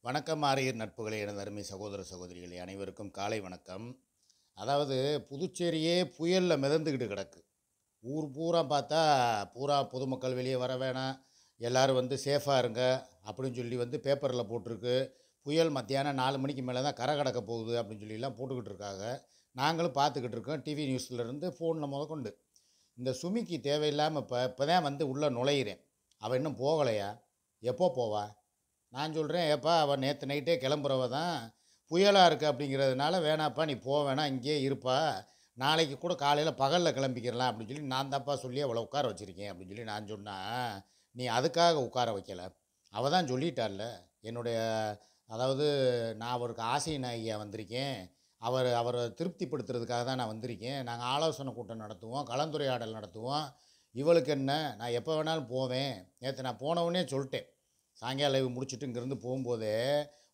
வணக்கம் ஆரியர் நட்புகளே, எனது அருமை சகோதர சகோதரிகளே, அனைவருக்கும் காலை வணக்கம். அதாவது புதுச்சேரியே புயலில் மிதந்துக்கிட்டு கிடக்கு. ஊர் பூரா பார்த்தா பூரா பொதுமக்கள் வெளியே வர வேணாம், எல்லோரும் வந்து சேஃபாக இருங்க அப்படின்னு சொல்லி வந்து பேப்பரில் போட்டிருக்கு. புயல் மத்தியானம் 4 மணிக்கு மேலே தான் கரை கடக்க போகுது அப்படின்னு சொல்லிலாம் போட்டுக்கிட்டு இருக்காங்க. நாங்களும் பார்த்துக்கிட்டு இருக்கோம், டிவி நியூஸ்லேருந்து ஃபோனில் முதற்கொண்டு. இந்த சுமிக்கு தேவையில்லாமல் இப்போ தான் வந்து உள்ளே நுழையிறேன். அவள் இன்னும் போகலையா? எப்போ போவா? நான் சொல்கிறேன், ஏப்பா அவள் நேற்று நைட்டே கிளம்புறவ தான், புயலாக இருக்குது அப்படிங்கிறதுனால வேணாப்பா நீ வேணாம் இங்கேயே இருப்பா, நாளைக்கு கூட காலையில் பகலில் கிளம்பிக்கிறலாம் அப்படின்னு சொல்லி நான் தான்ப்பா சொல்லி அவளை உட்கார வச்சுருக்கேன் அப்படின்னு சொல்லி நான் சொன்னேன். நீ அதுக்காக உட்கார வைக்கலை, அவள் தான் சொல்லிட்டார்ல. என்னுடைய அதாவது நான் அவருக்கு ஆசை நாயகியாக வந்திருக்கேன், அவரை திருப்திப்படுத்துறதுக்காக தான் நான் வந்திருக்கேன். நாங்கள் ஆலோசனை கூட்டம் நடத்துவோம், கலந்துரையாடல் நடத்துவோம். இவளுக்கு என்ன, நான் எப்போ வேணாலும் போவேன். நேற்று நான் போனவுடனே சொல்லிட்டேன், சாயங்காலம் லைவ் முடிச்சுட்டு இங்கேருந்து போகும்போதே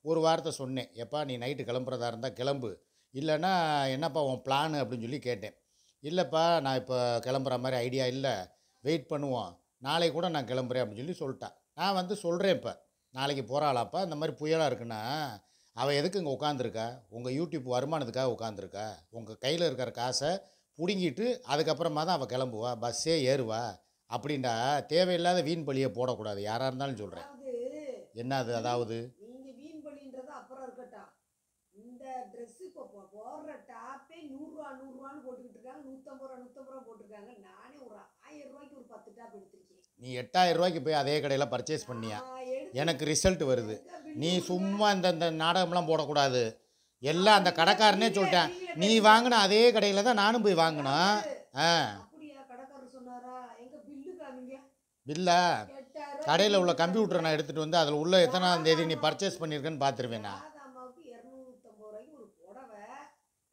ஒரு வார்த்தை சொன்னேன், எப்பா நீ நைட்டு கிளம்புறதா இருந்தால் கிளம்பு, இல்லைன்னா என்னப்பா உன் பிளானு அப்படின்னு சொல்லி கேட்டேன். இல்லைப்பா நான் இப்போ கிளம்புற மாதிரி ஐடியா இல்லை, வெயிட் பண்ணுவோம், நாளைக்கு கூட நான் கிளம்புறேன் அப்படின்னு சொல்லி சொல்லிட்டான். நான் வந்து சொல்கிறேன், இப்போ நாளைக்கு போகிறாளாப்பா, இந்த மாதிரி புயலாக இருக்குன்னா அவள் எதுக்கு இங்கே உட்காந்துருக்கா? உங்கள் யூடியூப் வருமானத்துக்காக உட்காந்துருக்கா? உங்கள் கையில் இருக்கிற காசை பிடுங்கிட்டு அதுக்கப்புறமா தான் அவள் கிளம்புவா, பஸ்ஸே ஏறுவா அப்படின்டா. தேவையில்லாத வீண் பழியை போடக்கூடாது, யாராக இருந்தாலும் சொல்கிறேன். என்ன அது? அதாவது நீங்க வீண் பலின்றது அப்புறம் இருக்கட்டும், இந்த ட்ரெஸ் இப்போ போடுற டாப்பே 100 ரூபா 100 ரூபான்னு போட்டுக்கிட்டு இருக்காங்க, 150 ரூபா போட்டிருக்காங்க. நானே ஒரு 1000 ரூபாய்க்கு ஒரு 10 டாப் எடுத்திருக்கேன். நீ 8000 ரூபாய்க்கு போய் அதே கடையில் பர்ச்சேஸ் பண்ணியா? எனக்கு ரிசல்ட் வருது. நீ சும்மா இந்த நாடகம்லாம் போடக்கூடாது. எல்லாம் அந்த கடைக்காரனே சொல்லிட்டேன், நீ வாங்கின அதே கடையில் தான் நானும் போய் வாங்கினேன். அப்படியா? கடைக்காரர் சொன்னாரா? எங்க பில்லு காமிங்க. பில்லா? கடையில் உள்ள கம்ப்யூட்டரை நான் எடுத்துகிட்டு வந்து அதில் உள்ள எத்தனாம் தேதி நீ பர்ச்சேஸ் பண்ணியிருக்கேன்னு பார்த்துருவேன் நான். 250 ரூபாய்க்கு ஒரு புடவை.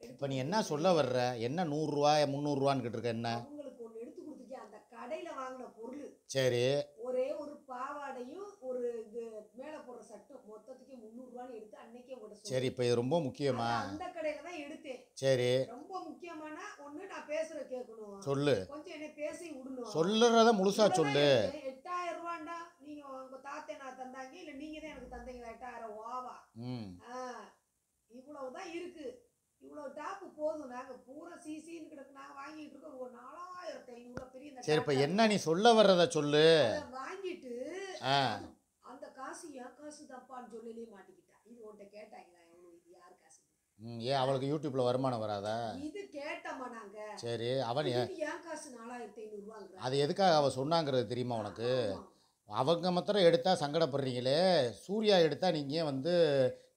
இப்போ நீ என்ன சொல்ல வர்ற? என்ன 100 ரூபா 300 ரூபான்னு கேட்டிருக்க? என்ன உங்களுக்கு ஒன்று எடுத்து கொடுத்துருக்கேன், அந்த கடையில் வாங்கின பொருள். சரி, ஒரே ஒரு பாவாடையும் ஒரு இது மேலே போடுற சட்டும் மொத்தத்துக்கு 300 ரூபான்னு எடுத்து அன்னைக்கே உங்கள்கிட்ட. சரி, இப்போ இது ரொம்ப முக்கியமா? அந்த கடையில் தான் எடுத்தேன். சரி, ரொம்ப முக்கியமான ஒன்று, நான் பேசுகிற கேட்கணும், சொல்லு. கொஞ்சம் என்னை பேசி விடணும். சொல்லுறத முழுசாக சொல்லு. 8000 ரூபாண்டா, நீங்க உங்க தாத்தா நான் தந்தாங்க, இல்ல நீங்க தான் எனக்கு தந்தீங்களா? 8000 ஓவா? இவ்வளவுதான் இருக்கு. இவ்வளவு டாப்பு போதும். நாங்க பூரா சிசின்னு கிடக்கு, நாங்க வாங்கிட்டு இருக்கோம் ஒரு 4500 பெரிய. சரி, இப்போ என்ன நீ சொல்ல வர்றத சொல்லு. வாங்கிட்டு அந்த காசு என் காசு தப்பான்னு சொல்லலே மாட்டிக்கிட்டா. இது உன்கிட்ட கேட்டாங்களா? இது யார் காசு? ஏன் அவளுக்கு யூடியூப்ல வருமானம் வராதா? இது கேட்டோமா நாங்க. சரி, அவன் என் காசு 4500 ரூபாங்க. அது எதுக்காக அவ சொன்னாங்கிறது தெரியுமா உனக்கு? அவங்க மாத்திரம் எடுத்தா சங்கடப்படுறீங்களே, சூர்யா எடுத்தா நீங்கள் வந்து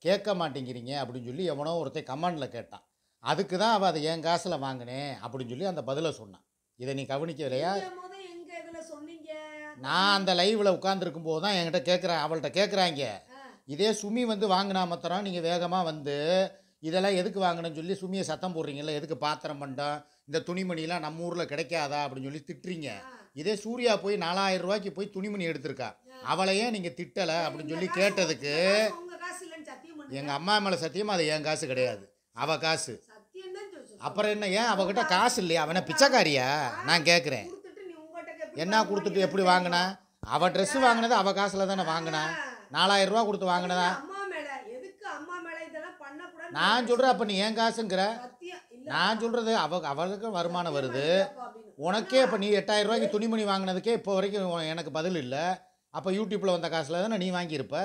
கேட்க மாட்டேங்கிறீங்க அப்படின்னு சொல்லி எவனோ ஒருத்தன் கமெண்டில் கேட்டான். அதுக்கு தான் அவள் அதை என் காசில் வாங்கினேன் அப்படின்னு சொல்லி அந்த பதிலை சொன்னான். இதை நீ கவனிக்கலையா? எங்க இதுல சொன்னீங்க? நான் அந்த லைவில் உட்காந்துருக்கும் போது தான் என்கிட்ட கேட்குறேன், அவள்கிட்ட கேட்குறாங்க. இதே சுமி வந்து வாங்கினா மாத்திரம் நீங்கள் வேகமாக வந்து இதெல்லாம் எதுக்கு வாங்கினேன்னு சொல்லி சுமியை சத்தம் போடுறீங்கல்ல, எதுக்கு பாத்திரம் பண்ணோம், இந்த துணிமணிலாம் நம்ம ஊரில் கிடைக்காதா அப்படின்னு சொல்லி திட்டுறீங்க. இதே சூர்யா போய் 4000 ரூபாய்க்கு போய் துணிமணி எடுத்திருக்கா, அவளையே நீங்கள் திட்டலை அப்படின்னு சொல்லி கேட்டதுக்கு எங்கள் அம்மா மேலே சத்தியமாக அது என் காசு கிடையாது, அவள் காசு. அப்புறம் என்ன, ஏன் அவகிட்ட காசு இல்லையா? அவனை பிச்சைக்காரியா? நான் கேட்குறேன், என்ன கொடுத்துட்டு எப்படி வாங்கினா? அவள் ட்ரெஸ்ஸு வாங்கினது அவள் காசில் தானே வாங்கினா, 4000 ரூபா கொடுத்து வாங்கினதா? நான் சொல்கிறேன், அப்போ நீ என் காசுங்கிற. நான் சொல்கிறது அவளுக்கு வருமானம் வருது, உனக்கே இப்போ நீ 8000 ரூபாய்க்கு துணிமணி வாங்கினதுக்கே இப்போ வரைக்கும் எனக்கு பதில் இல்லை. அப்போ யூடியூப்பில் வந்த காசில் தானே நீ வாங்கியிருப்ப.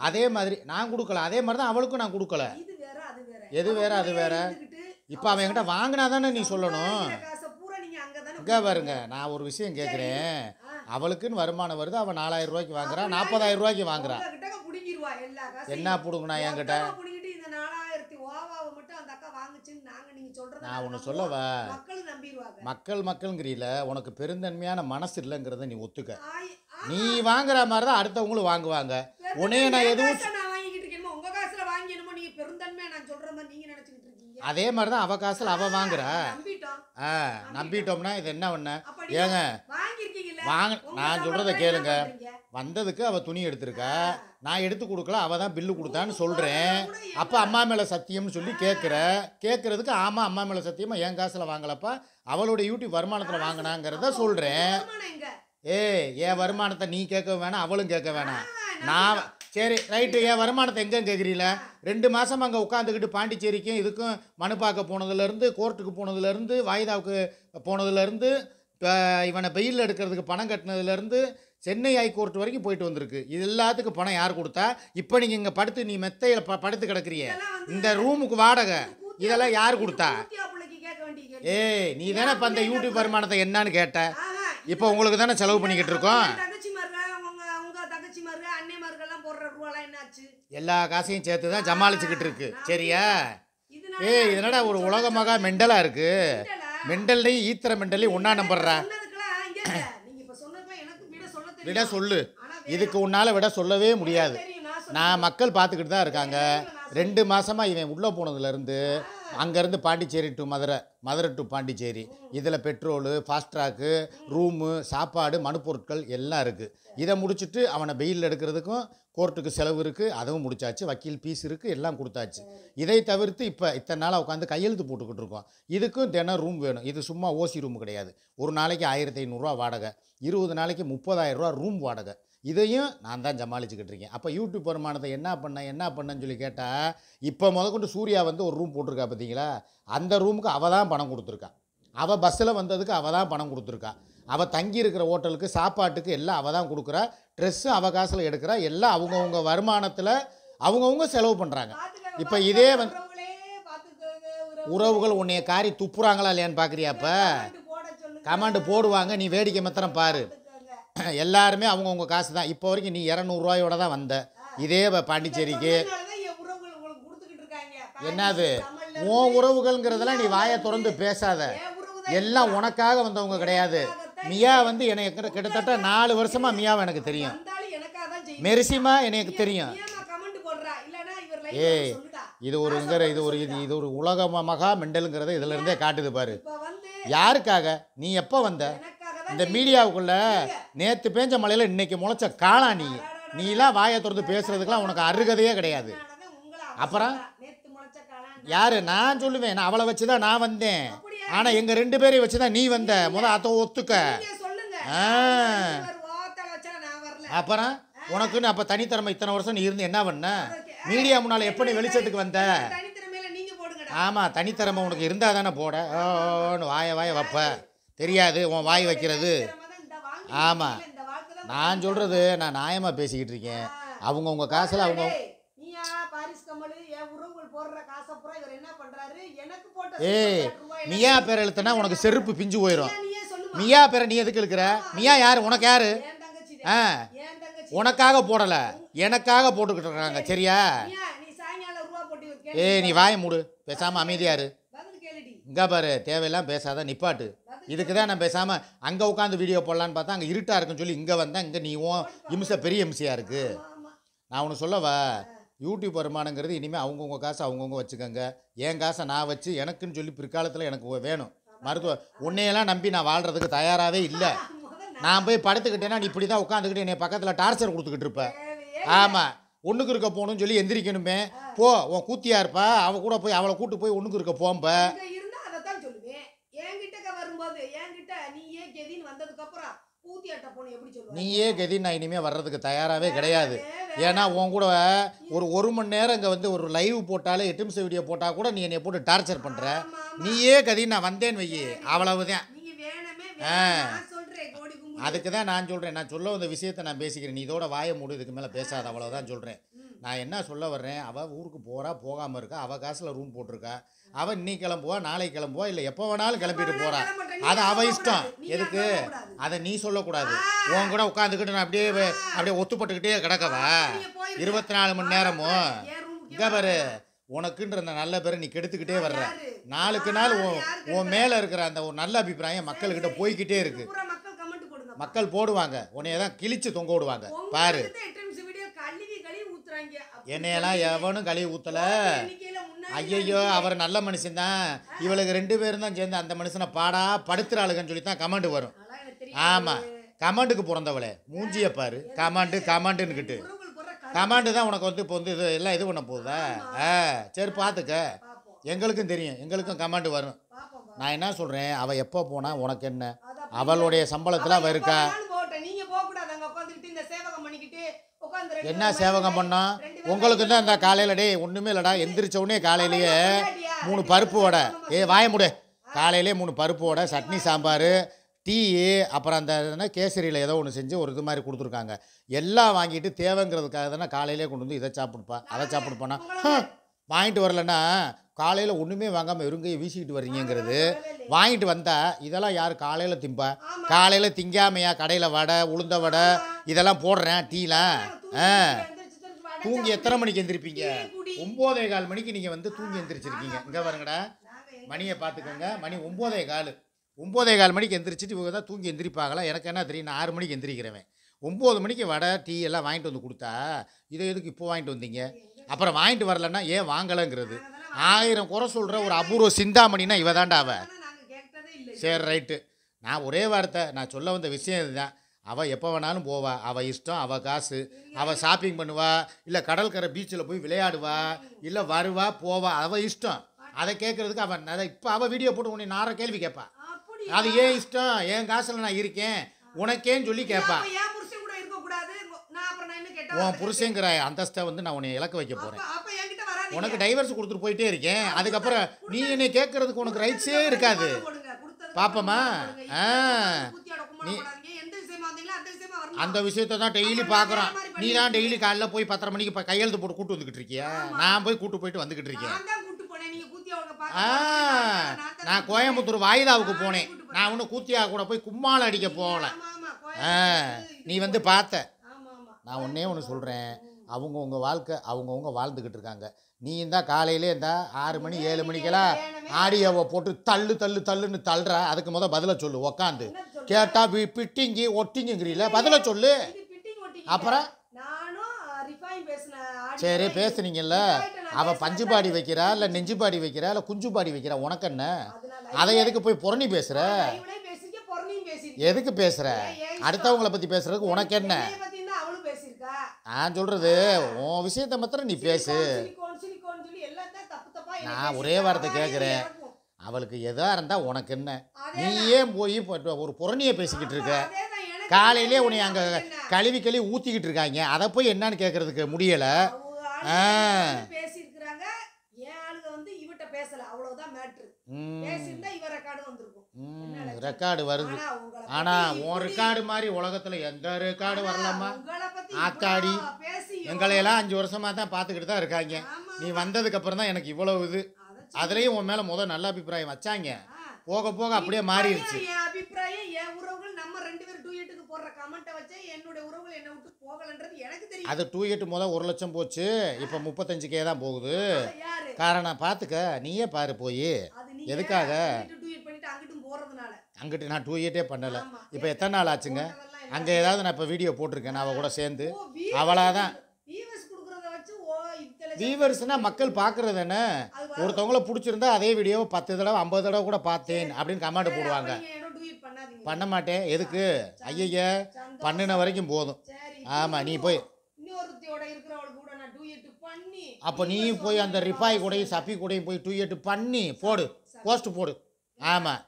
அதே மாதிரி நான் கொடுக்கல, அதே மாதிரி தான் அவளுக்கும் நான் கொடுக்கல. எது வேற அது வேற? இப்போ அவன் என்கிட்ட வாங்கினா தானே நீ சொல்லணும். இங்கே பாருங்க, நான் ஒரு விஷயம் கேட்குறேன், அவளுக்குன்னு வருமானம் வருது, அவள் 4000 ரூபாய்க்கு வாங்குறான், 40000 ரூபாய்க்கு வாங்குறான். என்ன பிடுங்கண்ணா என்கிட்ட? நான் ஒன்று சொல்லவா, மக்கள்ங்கிறீல, உனக்கு பெருந்தன்மையான மனசு இல்லைங்கிறத நீ ஒத்துக்க. நீ வாங்குற மாதிரி தான் அடுத்தவங்களும் வாங்குவாங்க. உடனே நான் எதுவும் அதே மாதிரி தான் அவள் காசில் அவள் வாங்குறா. நம்பிட்டோம்னா இது என்ன ஒன்று? ஏங்க நான் சொல்கிறத கேளுங்க, வந்ததுக்கு அவள் துணி எடுத்திருக்கா, நான் எடுத்து கொடுக்கல, அவள் தான் பில்லு கொடுத்தான்னு சொல்கிறேன். அப்போ அம்மா மேலே சத்தியம்னு சொல்லி கேட்குறதுக்கு ஆமாம் அம்மா மேலே சத்தியமாக என் காசில் வாங்கலப்பா, அவளோட யூடியூப் வருமானத்தில் வாங்கினாங்கிறத சொல்கிறேன். என் வருமானத்தை நீ கேட்க வேணாம், அவளும் கேட்க வேணாம். நான் சரி ரைட்டு, என் வருமானத்தை எங்கன்னு கேட்குறீங்கள? 2 மாதம் அங்கே உட்காந்துக்கிட்டு பாண்டிச்சேரிக்கும் இதுக்கும் மனு பார்க்க போனதுலேருந்து, கோர்ட்டுக்கு போனதுலேருந்து, வாய்தாவுக்கு போனதுலேருந்து, இப்போ இவனை பெயில் எடுக்கிறதுக்கு பணம் கட்டினதுலேருந்து, சென்னை ஹைகோர்ட் வரைக்கும் போயிட்டு வந்திருக்கு. இது எல்லாத்துக்கும் பணம் யார் கொடுத்தா? இப்போ நீங்கள் இங்கே படுத்து நீ மெத்தையில் படுத்து கிடக்குறிய, இந்த ரூமுக்கு வாடகை, இதெல்லாம் யார் கொடுத்தா? ஏய், நீ தானே இப்போ அந்த யூடியூப் வருமானத்தை என்னன்னு கேட்ட? இப்போ உங்களுக்கு தானே செலவு பண்ணிக்கிட்டு இருக்கோம். எல்லா காசையும் சேர்த்து தான் சமாளிச்சுக்கிட்டு இருக்கு. சரியா? ஏய், இதனடா ஒரு உலகமாக மெண்டலாக இருக்கு. மெண்டல்லையும் ஈத்திர மெண்டலையும் ஒன்றா நம்புறா. விட சொல்லு, இதுக்கு உன்னால் விட சொல்லவே முடியாது. நான் மக்கள் பார்த்துக்கிட்டு தான் இருக்காங்க. 2 மாதமாக இவன் உள்ளே போனதுலேருந்து அங்கேருந்து பாண்டிச்சேரி டு மதுரை, மதுரை டு பாண்டிச்சேரி, இதில் பெட்ரோலு, ஃபாஸ்ட்ராக்கு, ரூமு, சாப்பாடு, மனு பொருட்கள் எல்லாம் இருக்குது. இதை முடிச்சுட்டு அவனை பெயில் எடுக்கிறதுக்கும் கோர்ட்டுக்கு செலவு இருக்குது, அதுவும் முடிச்சாச்சு. வக்கீல் ஃபீஸ் இருக்குது, எல்லாம் கொடுத்தாச்சு. இதை தவிர்த்து இப்போ இத்தனை நாளாக உட்காந்து கையெழுத்து போட்டுக்கிட்டு இருக்கோம். இதுக்கும் தினம் ரூம் வேணும். இது சும்மா ஓசி ரூம் கிடையாது. ஒரு நாளைக்கு 1500 வாடகை, 20 நாளைக்கு 30,000 ரூம் வாடகை. இதையும் நான் தான் சமாளிச்சுக்கிட்டு இருக்கேன். அப்போ யூடியூப் வருமானத்தை என்ன பண்ணேன்னு சொல்லி கேட்டால், இப்போ முதற்கொண்டு சூர்யா வந்து ஒரு ரூம் போட்டிருக்கா பார்த்தீங்களா? அந்த ரூமுக்கு அவள் தான் பணம் கொடுத்துருக்கா. அவள் பஸ்ஸில் வந்ததுக்கு அவள் தான் பணம் கொடுத்துருக்கா. அவள் தங்கி இருக்கிற ஹோட்டலுக்கு சாப்பாட்டுக்கு எல்லாம் அவள் தான் கொடுக்குறா. ட்ரெஸ்ஸும் அவள் காசில் எடுக்கிறா. எல்லாம் அவங்கவுங்க வருமானத்தில் அவங்கவுங்க செலவு பண்ணுறாங்க. இப்போ இதே வந்து உறவுகள் உன்னைய காரி துப்புறாங்களா இல்லையான்னு பார்க்குறியாப்ப? கமெண்ட் போடுவாங்க, நீ வேடிக்கை மாத்திரம் பாரு. எல்லாருமே அவங்கவுங்க காசு தான். இப்போ வரைக்கும் நீ 200 ரூபாயோட தான் வந்த. இதே பாண்டிச்சேரிக்கு என்னது உன் உறவுகள்ங்கிறதெல்லாம் நீ வாயை திறந்து பேசாத. எல்லாம் உனக்காக வந்தவங்க கிடையாது. மியா வந்து எனக்கு கிட்டத்தட்ட 4 வருஷமாக மியாவை எனக்கு தெரியும். மெரிசிமா எனக்கு தெரியும். ஏய், இது ஒரு உலக மகா மெண்டலுங்கிறத இதுல இருந்தே காட்டுது பாரு. யாருக்காக நீ எப்போ வந்த இந்த மீடியாவுக்குள்ள? நேற்று பேஞ்ச மழையில் இன்னைக்கு முளைச்ச காளா நீ. நீலாம் வாயை திறந்து பேசுறதுக்கெல்லாம் உனக்கு அருகதையே கிடையாது. அப்புறம் யாரு? நான் சொல்லுவேன், நான் அவளை வச்சு தான் நான் வந்தேன். ஆனால் எங்கள் 2 பேரையும் வச்சு தான் நீ வந்த. அதை ஒத்துக்க. அப்புறம் உனக்குன்னு அப்போ தனித்திறமை இத்தனை வருஷம் நீ இருந்து என்ன பண்ண? மீடியா முன்னால் எப்போ நீ வெளிச்சத்துக்கு வந்த? ஆமாம், தனித்திறமை உனக்கு இருந்தால் தானே போட. ஓன்னு வாய வைப்ப தெரியாது உன் வாய் வைக்கிறது. ஆமாம், நான் சொல்கிறது நான் நியாயமாக பேசிக்கிட்டு இருக்கேன். அவங்கவுங்க காசில் அவங்க ஏய், மியா பேர் எழுத்துனா உனக்கு செருப்பு பிஞ்சு போயிடும். மியா பேரை நீ எதுக்கு இழுக்கிற? மியா யார்? உனக்கு யாரு? உனக்காக போடலை, எனக்காக போட்டுக்கிட்டு இருக்காங்க. சரியா? ஏய், நீ வாயை மூடு, பேசாமல் அமைதியாரு. இங்கே பாரு, தேவையெல்லாம் பேசாத, நிப்பாட்டு. இதுக்கு தான் நான் பேசாமல் அங்கே உட்காந்து வீடியோ போடலான்னு பார்த்தா அங்கே இருட்டாக இருக்குன்னு சொல்லி இங்கே வந்தேன். இங்கே நீ இம்சை பெரிய இம்சையாக இருக்குது. நான் ஒன்று சொல்லவா, யூடியூப் வருமானங்கிறது இனிமேல் அவங்கவுங்க காசை அவங்கவுங்க வச்சுக்கோங்க. என் காசை நான் வச்சு எனக்குன்னு சொல்லி பிற்காலத்தில் எனக்கு வேணும். உன்னையெல்லாம் நம்பி நான் வாழ்கிறதுக்கு தயாராகவே இல்லை. நான் போய் படுத்துக்கிட்டேன்னா நீ இப்படி தான் உட்காந்துக்கிட்டு என்னை பக்கத்தில் டார்ச்சர் கொடுத்துக்கிட்டு இருப்ப. ஆமாம், ஒன்றுக்கு இருக்க போகணும்னு சொல்லி எந்திரிக்கணுமே. போ, உன் கூத்தியா இருப்பா, அவள் கூட போய் அவளை கூட்டு போய் ஒன்றுக்கு இருக்க போம்ப. நீயே கெதி நான் இனிமேல் வர்றதுக்கு தயாராகவே கிடையாது. ஏன்னா உன் கூட ஒரு மணி நேரம் இங்கே வந்து ஒரு லைவ் போட்டாலே 8 நிமிஷம் வீடியோ போட்டால் கூட நீ என்னை போட்டு டார்ச்சர் பண்ணுற. நீயே கதி நான் வந்தேன்னு வையி, அவ்வளவுதான். அதுக்கு தான் நான் சொல்கிறேன். நான் சொல்ல வந்த விஷயத்தை நான் பேசிக்கிறேன். நீ இதோட வாயை மூடு, இதுக்கு மேலே பேசாத, அவ்வளோதான் சொல்கிறேன். நான் என்ன சொல்ல வர்றேன், அவள் ஊருக்கு போகிறா, போகாமல் இருக்கா, அவள் காசில் ரூம் போட்டிருக்கா. அவள் இன்னைக்கு கிளம்புவா, நாளைக்கு கிளம்புவா, இல்லை எப்போ வேணாலும் கிளம்பிட்டு போகிறா. அது அவள் இஷ்டம். எதுக்கு அதை நீ சொல்லக்கூடாது? உன் கூட உட்காந்துக்கிட்டு நான் அப்படியே ஒத்துப்பட்டுக்கிட்டே கிடக்கவா 24 மணி நேரமும்? இங்கே பாரு, உனக்குன்ற அந்த நல்ல பேரை நீ கெடுத்துக்கிட்டே வர்ற. நாளுக்கு நாள் உன் மேலே இருக்கிற அந்த ஒரு நல்ல அபிப்பிராயம் மக்கள்கிட்ட போய்கிட்டே இருக்கு. மக்கள் போடுவாங்க, உன்னைய தான் கிழிச்சு தொங்க விடுவாங்க. பாரு, என்னையெல்லாம் எவனும் கழுவி ஊற்றல. ஐயையோ, அவர் நல்ல மனுஷன்தான், இவளுக்கு 2 பேரும் தான் சேர்ந்து அந்த மனுஷனை பாடா படுத்துறாளுங்கன்னு சொல்லி தான் கமெண்ட் வரும். ஆமாம், கமெண்ட்டுக்கு பிறந்தவளே, மூஞ்சியை பாரு. கமெண்ட்டுன்னுக்கிட்டு கமெண்ட் தான் உனக்கு வந்து இப்போ வந்து இது எல்லாம் இது பண்ண போகுதா? சரி பார்த்துக்க, எங்களுக்கும் தெரியும், எங்களுக்கும் கமெண்ட் வரும். நான் என்ன சொல்கிறேன், அவள் எப்போ போனால் உனக்கு என்ன? அவளுடைய சம்பளத்தில் அவள் இருக்கா? என்ன சேவகம் பண்ணோம் உங்களுக்கு தான் இந்த காலையில் டே ஒன்றுமே இல்லைடா எந்திரிச்ச உடனே காலையிலேயே 3 பருப்பு வடை வாய முடு காலையிலே 3 பருப்பு வடை சட்னி சாம்பார் டீ அப்புறம் அந்த என்ன கேசரியில் ஏதோ ஒன்று செஞ்சு ஒரு இது மாதிரி கொடுத்துருக்காங்க எல்லாம் வாங்கிட்டு தேவைங்கிறதுக்காக தானே காலையிலே கொண்டு வந்து இதை சாப்பிடுப்பா அதை சாப்பிடுப்பானா வாங்கிட்டு வரலன்னா காலையில் ஒன்றுமே வாங்காமல் இருங்கையை வீசிக்கிட்டு வர்றீங்கிறது வாங்கிட்டு வந்தால் இதெல்லாம் யார் காலையில் திம்பா காலையில் திங்காமையா கடையில் வடை உளுந்த வடை இதெல்லாம் போடுறேன் டீலாம் தூங்கி எத்தனை மணிக்கு எந்திரிப்பீங்க 9:15 மணிக்கு நீங்கள் வந்து தூங்கி எந்திரிச்சிருக்கீங்க இங்கே பாருங்கடா மணியை பார்த்துக்கோங்க மணி 9:15 மணிக்கு எந்திரிச்சிட்டு இவங்க தான் தூங்கி எந்திரிப்பாங்களா எனக்கு என்ன தெரியும் நான் 6 மணிக்கு எந்திரிக்கிறவன் 9 மணிக்கு வடை டீ எல்லாம் வாங்கிட்டு வந்து கொடுத்தா இதை எதுக்கு இப்போ வாங்கிட்டு வந்தீங்க அப்புறம் வாங்கிட்டு வரலன்னா ஏன் வாங்கலைங்கிறது 1000 குறை சொல்கிற ஒரு அபூர்வ சிந்தாமணினா இவ தாண்டா அவ சரி ரைட்டு நான் ஒரே வார்த்தை நான் சொல்ல வந்த விஷயம் இதுதான் அவள் எப்போ வேணாலும் போவா அவள் இஷ்டம் அவள் காசு அவள் ஷாப்பிங் பண்ணுவா இல்லை கடற்கரை பீச்சில் போய் விளையாடுவா இல்லை வருவா போவா அவள் இஷ்டம் அதை கேட்குறதுக்கு அவன் அதை இப்போ அவள் வீடியோ போட்டு உன்னை நார கேள்வி கேட்பா அது ஏன் இஷ்டம் என் காசில் நான் இருக்கேன் உனக்கேன்னு சொல்லி கேட்பா உன் புருஷங்கிற அந்தஸ்தை வந்து நான் உன்னை இழக்க வைக்க போகிறேன் உனக்கு டைவர்ஸ் கொடுத்துட்டு போயிட்டே இருக்கேன் அதுக்கப்புறம் நீ என்னை கேட்கறதுக்கு உனக்கு ரைட்ஸே இருக்காது பாப்பமா நீ அந்த விஷயத்தை தான் டெய்லி பார்க்குறோம் நீ தான் டெய்லி காலைல போய் 10:30 மணிக்கு இப்போ கையெழுத்து போட்டு கூட்டு வந்துக்கிட்டு இருக்கியா நான் போய் கூட்டு போயிட்டு வந்துக்கிட்டு இருக்கேன் நான் கோயம்புத்தூர் வாயிதாவுக்கு போனேன் நான் ஒன்றும் கூத்தியா கூட போய் கும்மாளம் அடிக்க போகல நீ வந்து பார்த்த நான் ஒன்றே ஒன்று சொல்கிறேன் அவங்கவுங்க வாழ்க்கை அவங்கவுங்க வாழ்ந்துக்கிட்டு இருக்காங்க நீ இருந்தால் காலையிலே இருந்தால் 6 மணி 7 மணிக்கெல்லாம் ஆடியோவை போட்டு தள்ளுன்னு தள்ளுறா அதுக்கு பதிலை சொல்லு உக்காந்து கேட்டால் பிட்டிங்கி ஒட்டிங்கிறீல பதிலை சொல்லு அப்புறம் சரி பேசுனீங்கல்ல அவள் பஞ்சுபாடி வைக்கிறா இல்லை நெஞ்சுபாடி வைக்கிறா இல்லை குஞ்சுபாடி வைக்கிறா உனக்கு என்ன அதை எதுக்கு போய் புறணி பேசுகிற எதுக்கு பேசுகிற அடுத்தவங்களை பற்றி பேசுறதுக்கு உனக்கு என்ன நான் சொல்கிறது உன் விஷயத்தை மாத்திரம் நீ பேசு நான் ஒரே வார்த்தை கேட்குறேன் அவளுக்கு எதாக இருந்தால் உனக்கு என்ன நீ ஏன் போய் ஒரு புறணியை பேசிக்கிட்டு இருக்க காலையிலே உன்னை அங்கே கழுவி ஊற்றிக்கிட்டு இருக்காங்க அதை போய் என்னன்னு கேட்கறதுக்கு முடியலை ரெக்கார்டு வருது ஆனால் உன் ரெக்கார்டு மாதிரி உலகத்தில் எந்த ரெக்கார்டு வரலாமா ஆத்தாடி எங்களையெல்லாம் 5 வருஷமாக தான் பார்த்துக்கிட்டு தான் இருக்காங்க நீ வந்ததுக்கு அப்புறம் தான் எனக்கு இவ்வளவு இது அதுலேயும் உன் மேலே நல்ல அபிப்பிராயம் வச்சாங்க போக போக அப்படியே மாறிடுச்சு அது 2 1 லட்சம் போச்சு இப்போ 35K தான் போகுது காரணம் பார்த்துக்க நீயே பாரு போய் எதுக்காக அங்கிட்டு நான் 2 பண்ணலை இப்போ எத்தனை நாள் ஆச்சுங்க அங்கே ஏதாவது நான் இப்போ வீடியோ போட்டிருக்கேன் நான் அவள் கூட சேர்ந்து அவளாதான் வியூவர்ஸ்னால் மக்கள் பார்க்குறது என்ன ஒருத்தவங்கள பிடிச்சிருந்தா அதே வீடியோவை 10 தடவை 50 தடவை கூட பார்த்தேன் அப்படின்னு கமெண்ட் போடுவாங்க பண்ண மாட்டேன் எதுக்கு ஐய பண்ணின வரைக்கும் போதும் ஆமாம் நீ போய் அப்போ நீ போய் அந்த ரிப்பாய் கூடையும் சப்பி கூடையும் போய் 2 பண்ணி போடு போஸ்ட் போடு ஆமாம்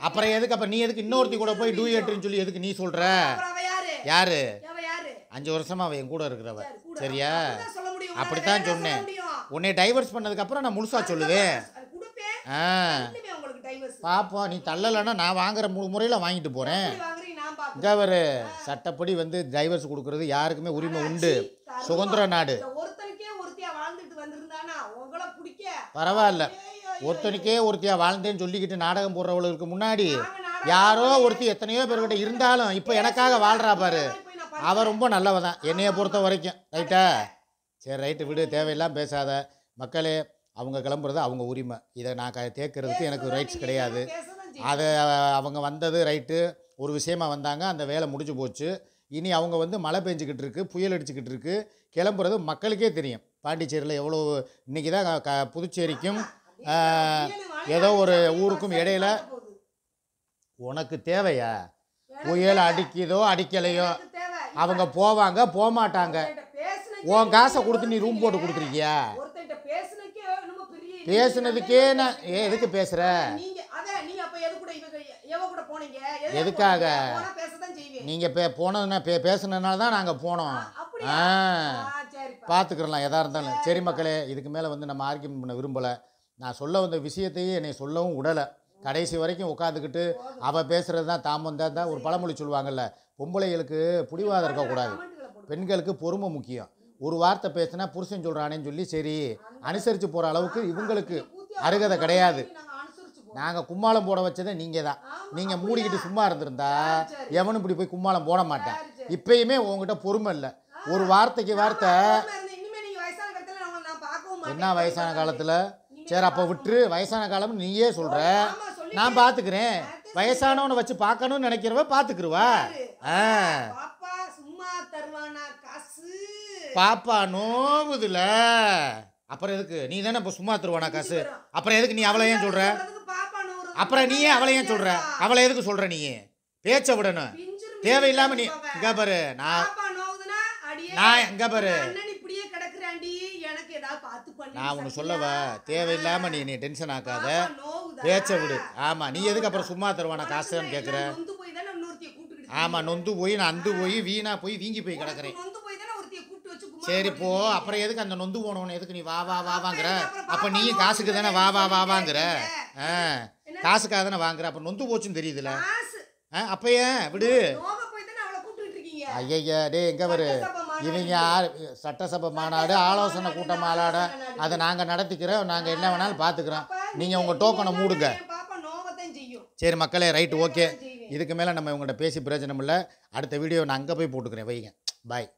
அப்புறம் எதுக்கு அப்போ நீ எதுக்கு இன்னொருத்தி கூட போய் 2 சொல்லி எதுக்கு நீ சொல்கிற யாரு 5 வருஷமா அவள் என் கூட இருக்கிறவ சரியா அப்படித்தான் சொன்னேன் உன்னை டைவர்ஸ் பண்ணதுக்கப்புறம் நான் முழுசா சொல்லுவேன் பாப்போம் நீ தள்ளலைன்னா நான் வாங்குற முறையில் வாங்கிட்டு போகிறேன் இங்கே ஒரு சட்டப்படி வந்து டைவர்ஸ் கொடுக்கறது யாருக்குமே உரிமை உண்டு சுதந்திர நாடு பரவாயில்ல ஒருத்தனுக்கே ஒருத்தியா வாழ்ந்தேன்னு சொல்லிக்கிட்டு நாடகம் போடுறவளுக்கு முன்னாடி யாரோ ஒருத்தி எத்தனையோ பேர்கிட்ட இருந்தாலும் இப்போ எனக்காக வாழ்கிறா பாரு அவள் ரொம்ப நல்லவ தான் என்னையை பொறுத்த வரைக்கும் ரைட்டா சரி ரைட்டு விடு தேவையெல்லாம் பேசாத மக்களே அவங்க கிளம்புறது அவங்க உரிமை இதை நான் தேக்கிறதுக்கு எனக்கு ரைட்ஸ் கிடையாது அதை அவங்க வந்தது ரைட்டு ஒரு விஷயமா வந்தாங்க அந்த வேலை முடிஞ்சு போச்சு இனி அவங்க வந்து மழை பெஞ்சிக்கிட்டு இருக்கு புயல் அடிச்சுக்கிட்டு இருக்கு கிளம்புறது மக்களுக்கே தெரியும் பாண்டிச்சேரியில் எவ்வளோ இன்றைக்கி தான் புதுச்சேரிக்கும் ஏதோ ஒரு ஊருக்கும் இடையில உனக்கு தேவையா புயல் அடிக்குதோ அடிக்கலையோ அவங்க போவாங்க போக மாட்டாங்க உன் காசை கொடுத்து நீ ரூம் போட்டு கொடுத்துருக்கியா பேசுனதுக்கே நான் எதுக்கு பேசுற எதுக்காக நீங்கள் போனதுன்னா பேசுனதுனால தான் நாங்கள் போனோம் அப்படியா? சரிப்பா. பார்த்துக்கிறலாம் எதாக இருந்தாலும். சரி மக்களே, இதுக்கு மேலே வந்து நம்ம ஆர்கியூமெண்ட் பண்ண விரும்பலை. நான் சொல்ல வந்த விஷயத்தையே என்னை சொல்லவும் விடலை. கடைசி வரைக்கும் உட்காந்துக்கிட்டு அவள் பேசுகிறது தான் தாமம் தான். ஒரு பழமொழி சொல்லுவாங்கல்ல, பொம்பளைகளுக்கு பிடிவாதம் இருக்கக்கூடாது, கமெண்ட்களை போடு. பெண்களுக்கு பொறுமை முக்கியம். ஒரு வார்த்தை பேசினா புருஷன் சொல்கிறானேன்னு சொல்லி சரி அனுசரித்து போகிற அளவுக்கு இவங்களுக்கு அருகதை கிடையாது. நாங்க அனுசரிச்சு போறோம். நாங்கள் கும்மாளம் போட வச்சதே நீங்கள் தான். ஆமா, நீங்கள் அப்படியா? மூடிக்கிட்டு சும்மா இருந்திருந்தா சரி. எவனும் இப்படி போய் கும்மாளம் போட மாட்டேன். சரி, சரி. இப்பயுமே உங்ககிட்ட பொறுமை இல்லை. ஒரு வார்த்தைக்கு வார்த்தை. இனிமே நீங்க வயசான காலத்துல நான் பார்க்கவும் மாட்டேன். என்ன வயசான காலத்தில்? இனிமே சரி அப்போ பார்க்கவும் விட்டுரு. வயசான காலம் நீயே சொல்கிற, ஆமா, சொல்லிட்டேன். நான் பார்த்துக்கிறேன். வயசானவனை வச்சு பார்க்கணும்னு நினைக்கிறவ பார்த்துக்குருவா. ஆ பாப்பா சும்மா தருவானா காசு? பாப்பா நோவுதுல. அப்புறம் எதுக்கு நீ தானே இப்போ சும்மா தருவானா காசு? அப்புறம் எதுக்கு நீ அவளை ஏன் சொல்கிற? சொல்றதுக்கு பாப்பா நூறு. அப்புறம் நீ ஏன் அவளை ஏன் சொல்கிற? அவளை எதுக்கு சொல்கிற? நீ பேச்ச விடணும். பிஞ்சிரும் தேவையில்லாம நீ போக. இங்க பாரு. பாப்பா நோவுதுனா அடியே நான் இங்க பாரு. அண்ணன் இப்படியே கிடக்குறாண்டி, எனக்கு ஏதாவது பார்த்து பண்ணு. நான் ஒன்று சொல்லவா, தேவையில்லாம நீ டென்ஷன் ஆக்காத, பாப்பா நோவுதா? பேச்ச விடு. ஆமாம், நீ எதுக்கு அப்புறம் சும்மா தருவானா காசுன்னு கேட்குற? நொந்து போய் தானே இன்னொருத்திய கூப்பிட்டுக்கிட்டு ஆமாம், நொந்து போய் நான் அந்து போய் வீணா போய் வீங்கி போய் கிடக்குறேன். நொந்து போய் தானே ஒருத்திய கூப்பிட்டு வச்சு கும்மா சரி போ. போட்டுக்கிட்டு அப்புறம் எதுக்கு அந்த நொந்து போனவன எதுக்கு நீ வா வா வா வாங்குற? அப்புறம் அப்போ பாப்பா நீயும் நோவுது காசுக்கு தானே வா வா வா வாங்குற. ஆ என்ன? காசுக்காக தானே வாங்குற. அப்போ நொந்து போச்சுன்னு தெரியுதுல. காசு அப்போ ஏன் விடு. நோக போய் தானே அவளை கூப்பிட்டுக்கிட்டு இருக்கீங்க. ஐயா டே எங்க பாரு. சட்டசபை மாநாடு. இவங்க யார்? சட்டசபை மாநாடு, ஆலோசனை கூட்டம் மாநாடு, அதை நாங்கள் நடத்திக்கிறோம். நாங்கள் என்ன வேணாலும் பார்த்துக்குறோம். அப்ப நீங்கள் உங்கள் டோக்கனை மூடுங்க. என் பாப்பா நோவத்தான் செய்யும். சரி மக்களே, ரைட்டு, ஓகே. செய்வேன். இதுக்கு மேலே நம்ம இவங்கள்ட்ட பேசி பிரயோஜனம் இல்லை. அடுத்த வீடியோ நான் அங்கே போய் போட்டுக்கிறேன். வைங்க. பாய்.